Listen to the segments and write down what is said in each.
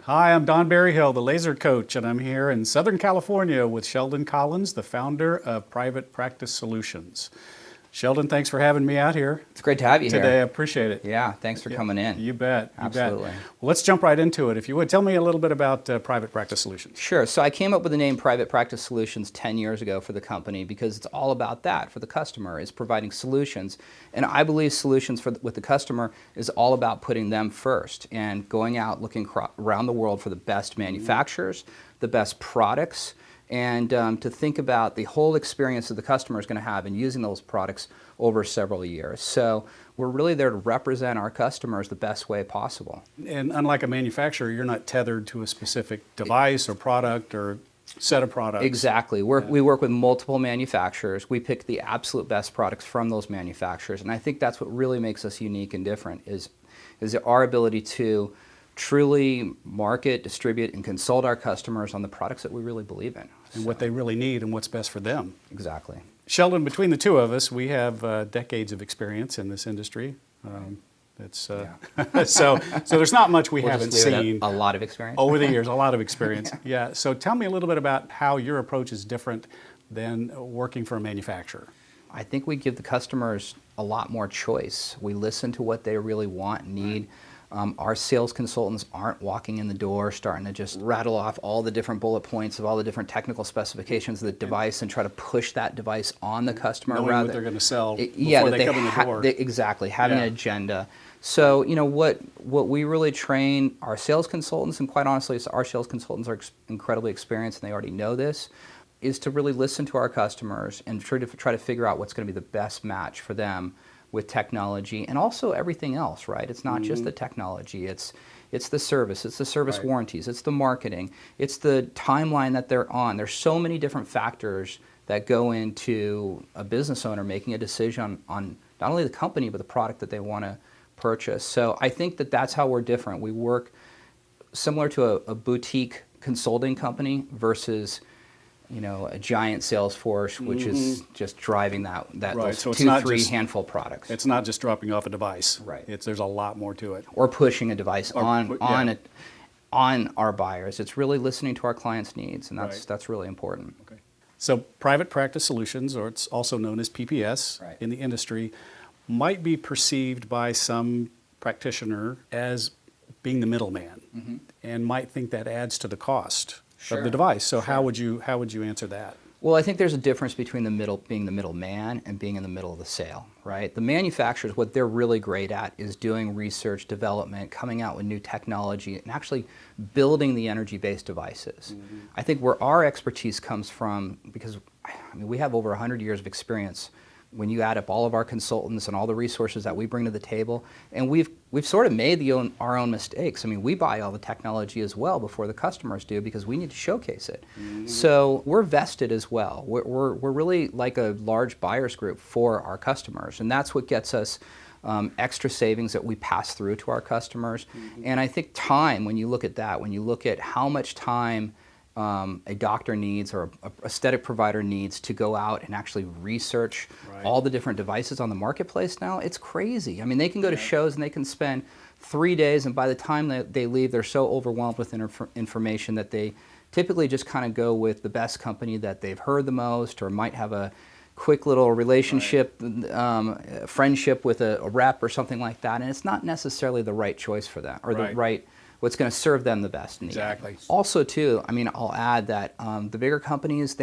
Hi, I'm Don Berryhill, the laser coach, and I'm here in Southern California with Sheldon Collins, the founder of Private Practice Solutions. Sheldon, thanks for having me out here. It's great to have you today. here. I appreciate it. Yeah, thanks for coming in. You bet. Absolutely. Well, let's jump right into it. If you would, tell me a little bit about Private Practice Solutions. Sure. So I came up with the name Private Practice Solutions 10 years ago for the company because it's all about that for the customer, is providing solutions. And I believe solutions with the customer is all about putting them first and going out looking around the world for the best manufacturers, the best products, and to think about the whole experience that the customer is going to have in using those products over several years. So we're really there to represent our customers the best way possible. And unlike a manufacturer, you're not tethered to a specific device or product or set of products. Exactly. We work with multiple manufacturers. We pick the absolute best products from those manufacturers. And I think that's what really makes us unique and different is our ability to truly market, distribute, and consult our customers on the products that we really believe in. And what they really need and what's best for them. Exactly. Sheldon, between the two of us, we have decades of experience in this industry. So there's not much we haven't seen. A lot of experience. Over the years, a lot of experience. Yeah. So tell me a little bit about how your approach is different than working for a manufacturer. I think we give the customers a lot more choice. We listen to what they really want, need. Our sales consultants aren't walking in the door starting to just rattle off all the different bullet points of all the different technical specifications of the device and try to push that device on the customer. Knowing what they're going to sell before they come in the door. Exactly, having an agenda. So, you know, what we really train our sales consultants, and quite honestly, our sales consultants are incredibly experienced and they already know this, is to really listen to our customers and try to figure out what's going to be the best match for them with technology and also everything else, right? It's not just the technology, it's the service warranties, it's the marketing, it's the timeline that they're on. There's so many different factors that go into a business owner making a decision on not only the company but the product that they want to purchase. So I think that that's how we're different. We work similar to a boutique consulting company versus a giant sales force, which is just driving those so 2-3 handful products. It's not just dropping off a device. Right. There's a lot more to it. Or pushing a device on our buyers. It's really listening to our clients' needs, and that's really important. Okay. So Private Practice Solutions, or it's also known as PPS in the industry, might be perceived by some practitioner as being the middleman, and might think that adds to the cost of the device. So how would you answer that? Well, I think there's a difference between being the middleman and being in the middle of the sale, right? The manufacturers, what they're really great at is doing research, development, coming out with new technology, and actually building the energy-based devices. I think where our expertise comes from, because we have over 100 years of experience when you add up all of our consultants and all the resources that we bring to the table, and we've sort of made our own mistakes. I mean, we buy all the technology as well before the customers do because we need to showcase it. So we're vested as well. We're really like a large buyers group for our customers, and that's what gets us extra savings that we pass through to our customers. And I think time, when you look at that, when you look at how much time a doctor needs or a aesthetic provider needs to go out and actually research all the different devices on the marketplace now, it's crazy. I mean, they can go to shows and they can spend 3 days, and by the time they leave, they're so overwhelmed with information that they typically just kind of go with the best company that they've heard the most, or might have a quick little relationship, friendship with a rep or something like that, and it's not necessarily the right choice for them, or what's going to serve them the best. Exactly. Also, too, I mean, I'll add that the bigger companies,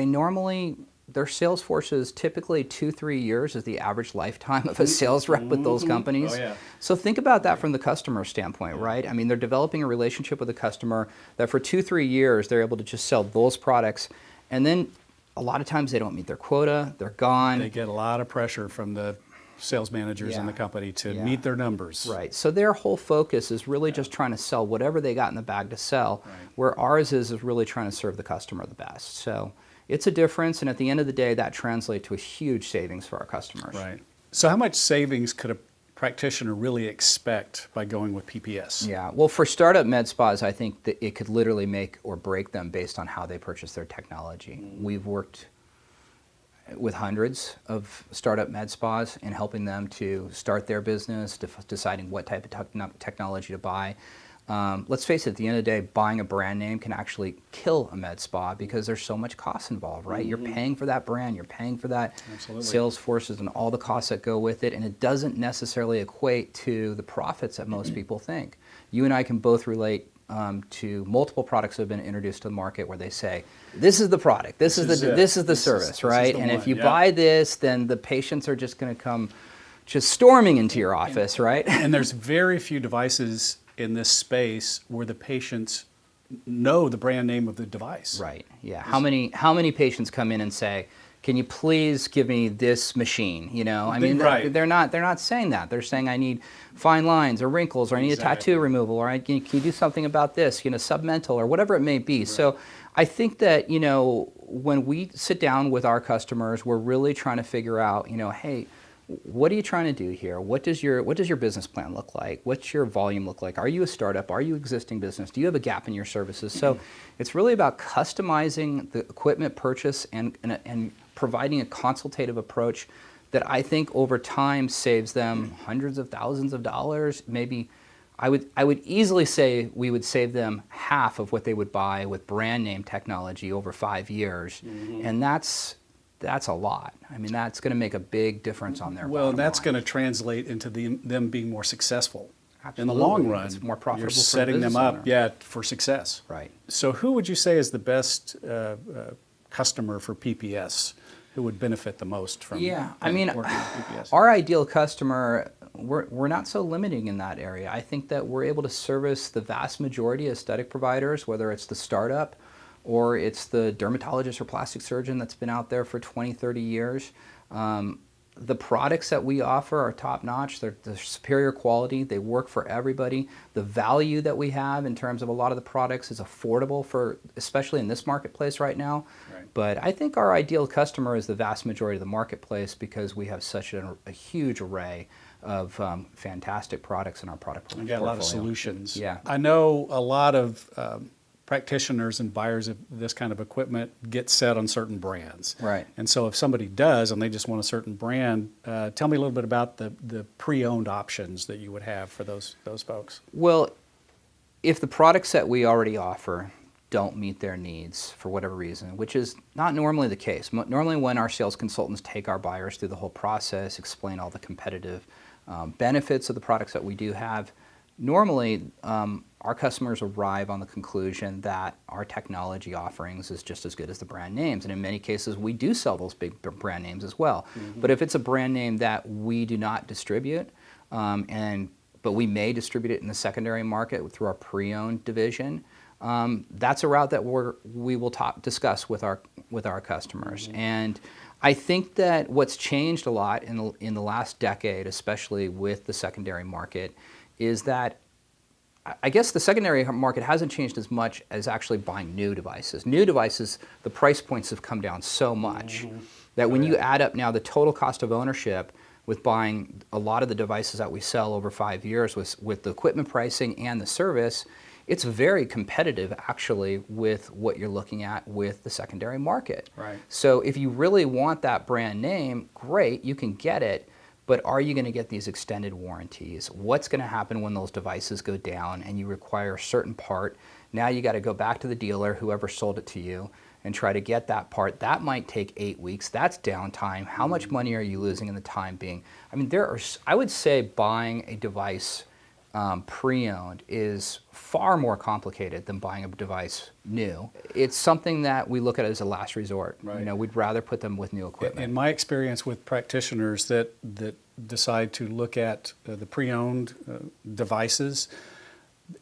their sales forces typically 2-3 years is the average lifetime of a sales rep with those companies. So think about that from the customer standpoint, right? I mean, they're developing a relationship with the customer that for 2-3 years they're able to just sell those products, and then a lot of times they don't meet their quota, they're gone. They get a lot of pressure from the sales managers in the company to meet their numbers. Right. So their whole focus is really just trying to sell whatever they got in the bag to sell, where ours is really trying to serve the customer the best. So it's a difference, and at the end of the day, that translates to a huge savings for our customers. Right. So how much savings could a practitioner really expect by going with PPS? Yeah. Well, for startup med spas, I think that it could literally make or break them based on how they purchase their technology. We've worked with hundreds of startup med spas and helping them to start their business, deciding what type of technology to buy. let's face it, at the end of the day, buying a brand name can actually kill a med spa because there's so much cost involved, right? You're paying for that brand, you're paying for that sales forces and all the costs that go with it, and it doesn't necessarily equate to the profits that most people think. You and I can both relate to multiple products that have been introduced to the market where they say, this is the product, this is the service, right? And if you buy this, then the patients are just going to come just storming into your office, right? And there's very few devices in this space where the patients know the brand name of the device. Right. Yeah. How many patients come in and say, "Can you please give me this machine?" You know, I mean, they're not saying that. They're saying, "I need fine lines or wrinkles, or I need a tattoo removal, or can you do something about this? You know, submental or whatever it may be." Right. So, I think that when we sit down with our customers, we're really trying to figure out, hey, what are you trying to do here? What does your business plan look like? What's your volume look like? Are you a startup? Are you existing business? Do you have a gap in your services? So it's really about customizing the equipment purchase and providing a consultative approach that I think over time saves them hundreds of thousands of dollars. Maybe I would easily say we would save them half of what they would buy with brand name technology over 5 years, and that's a lot. I mean, that's going to make a big difference on their bottom line. Well, that's going to translate into them being more successful. Absolutely. In the long run. It's more profitable. You're setting them up, for success. Right. So who would you say is the best customer for PPS? Who would benefit the most from working with PPS? Our ideal customer, we're not so limiting in that area. I think that we're able to service the vast majority of aesthetic providers, whether it's the startup or it's the dermatologist or plastic surgeon that's been out there for 20, 30 years. The products that we offer are top-notch. They're superior quality. They work for everybody. The value that we have in terms of a lot of the products is affordable especially in this marketplace right now. Right. But I think our ideal customer is the vast majority of the marketplace because we have such a huge array of fantastic products in our product portfolio. We got a lot of solutions. Yeah. I know a lot of practitioners and buyers of this kind of equipment get set on certain brands. Right. And so if somebody does and they just want a certain brand, tell me a little bit about the pre-owned options that you would have for those folks. Well, if the products that we already offer don't meet their needs for whatever reason, which is not normally the case. Normally when our sales consultants take our buyers through the whole process, explain all the competitive benefits of the products that we do have, normally our customers arrive on the conclusion that our technology offerings is just as good as the brand names. And in many cases, we do sell those big brand names as well. But if it's a brand name that we do not distribute, but we may distribute it in the secondary market through our pre-owned division, that's a route that we will discuss with our customers. And I think that what's changed a lot in the last decade, especially with the secondary market, is that I guess the secondary market hasn't changed as much as actually buying new devices. New devices, the price points have come down so much that when you add up now the total cost of ownership with buying a lot of the devices that we sell over 5 years with the equipment pricing and the service, it's very competitive actually with what you're looking at with the secondary market. Right. So if you really want that brand name, great, you can get it. But are you going to get these extended warranties? What's going to happen when those devices go down and you require a certain part? Now you got to go back to the dealer, whoever sold it to you, and try to get that part. That might take 8 weeks. That's downtime. How much money are you losing in the time being? I mean, I would say buying a device pre-owned is far more complicated than buying a device new. It's something that we look at as a last resort. Right. We'd rather put them with new equipment. In my experience with practitioners that decide to look at the pre-owned devices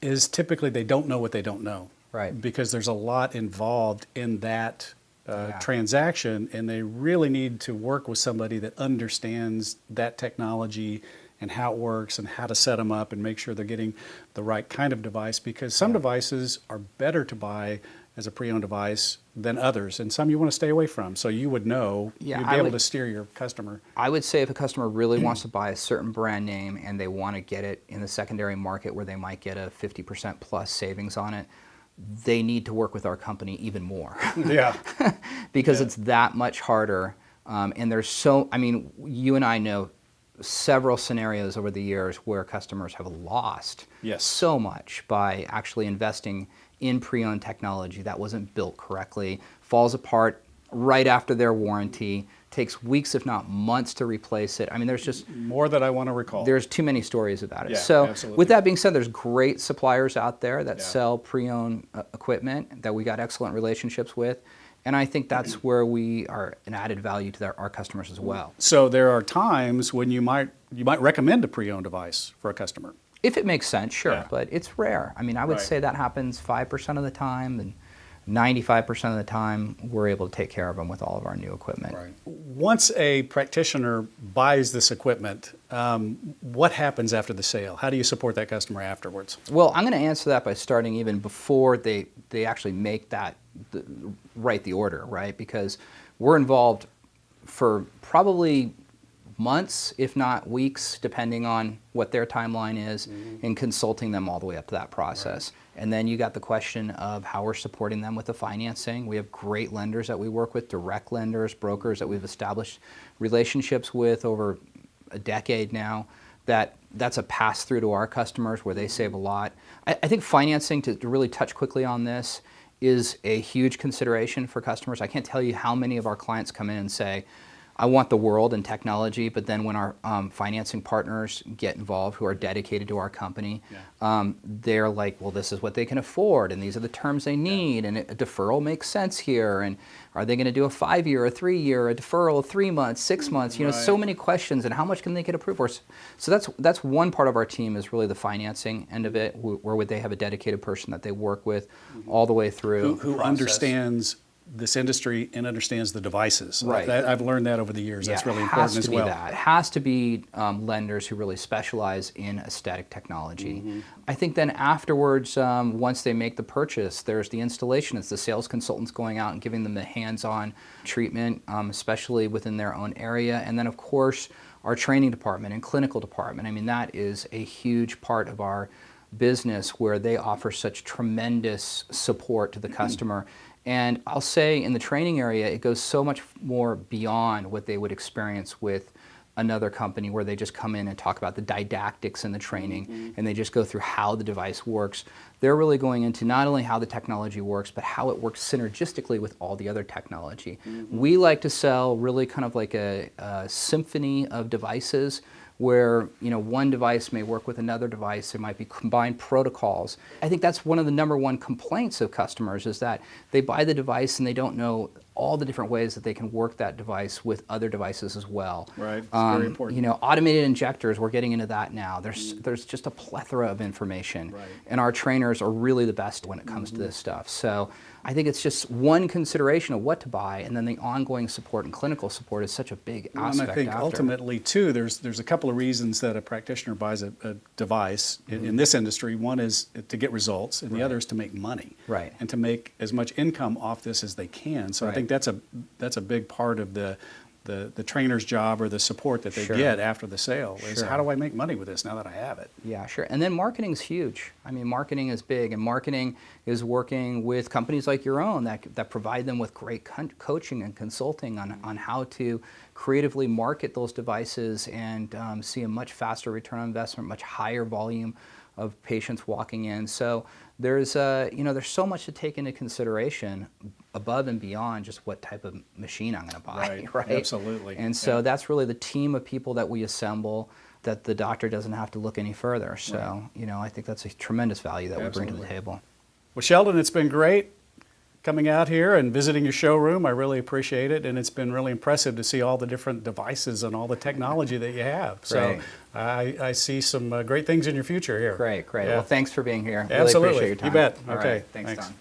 is typically they don't know what they don't know. Right. Because there's a lot involved in that transaction, and they really need to work with somebody that understands that technology and how it works and how to set them up and make sure they're getting the right kind of device, because some devices are better to buy as a pre-owned device than others, and some you want to stay away from. So you would know, you'd be able to steer your customer. I would say if a customer really wants to buy a certain brand name and they want to get it in the secondary market where they might get a 50% plus savings on it, they need to work with our company even more. Yeah. Because it's that much harder. And there's you and I know several scenarios over the years where customers have lost Yes. so much by actually investing in pre-owned technology that wasn't built correctly, falls apart right after their warranty, takes weeks if not months to replace it. I mean, there's just More that I want to recall. there's too many stories about it. Yeah, So absolutely. with that being said, there's great suppliers out there that Yeah. sell pre-owned equipment that we got excellent relationships with. And I think that's where we are an added value to our customers as well. So there are times when you might recommend a pre-owned device for a customer. If it makes sense, sure, Yeah. but it's rare. I mean, I would Right. say that happens 5% of the time, and 95% of the time we're able to take care of them with all of our new equipment. Once a practitioner buys this equipment, what happens after the sale? How do you support that customer afterwards? Well, I'm going to answer that by starting even before they actually make write the order, right? Because we're involved for probably months, if not weeks, depending on what their timeline is, in consulting them all the way up to that process. Right. And then you got the question of how we're supporting them with the financing. We have great lenders that we work with, direct lenders, brokers that we've established relationships with over a decade now. That's a pass-through to our customers where they save a lot. I think financing, to really touch quickly on this, is a huge consideration for customers. I can't tell you how many of our clients come in and say, I want the world and technology, but then when our financing partners get involved who are dedicated to our company, they're like, well, this is what they can afford, and these are the terms they need, and a deferral makes sense here, and are they going to do a 5-year, a 3-year, a deferral, 3 months, 6 months, so many questions, and how much can they get approved for? So that's one part of our team is really the financing end of it, where would they have a dedicated person that they work with all the way through. Who understands this industry and understands the devices. Right. I've learned that over the years. That's really it important has as to well. be that. It has to be lenders who really specialize in aesthetic technology. I think then afterwards, once they make the purchase, there's the installation. It's the sales consultants going out and giving them the hands-on treatment, especially within their own area. And then, of course, our training department and clinical department. I mean, that is a huge part of our business where they offer such tremendous support to the customer. And I'll say in the training area, it goes so much more beyond what they would experience with another company where they just come in and talk about the didactics in the training and they just go through how the device works. They're really going into not only how the technology works, but how it works synergistically with all the other technology. We like to sell really kind of like a symphony of devices where one device may work with another device. There might be combined protocols. I think that's one of the number one complaints of customers is that they buy the device and they don't know all the different ways that they can work that device with other devices as well. Right, it's very important. Automated injectors, we're getting into that now. There's just a plethora of information. Right. And our trainers are really the best when it comes to this stuff. So I think it's just one consideration of what to buy, and then the ongoing support and clinical support is such a big aspect. And I think ultimately, too, there's a couple of reasons that a practitioner buys a device in this industry. One is to get results, and the other is to make money. Right. And to make as much income off this as they can. So I think that's a big part of the trainer's job or the support that they get after the sale is how do I make money with this now that I have it? Yeah, sure. And then marketing is huge. I mean, marketing is big, and marketing is working with companies like your own that provide them with great coaching and consulting on how to creatively market those devices and see a much faster return on investment, much higher volume of patients walking in. So there's so much to take into consideration above and beyond just what type of machine I'm going to buy, right? Absolutely. And so that's really the team of people that we assemble that the doctor doesn't have to look any further. So, I think that's a tremendous value that we bring to the table. Well, Sheldon, it's been great coming out here and visiting your showroom. I really appreciate it, and it's been really impressive to see all the different devices and all the technology that you have. So I see some great things in your future here. Great. Yeah. Well, thanks for being here. Absolutely. Really appreciate your time. You bet. All Okay. right. Thanks, Don.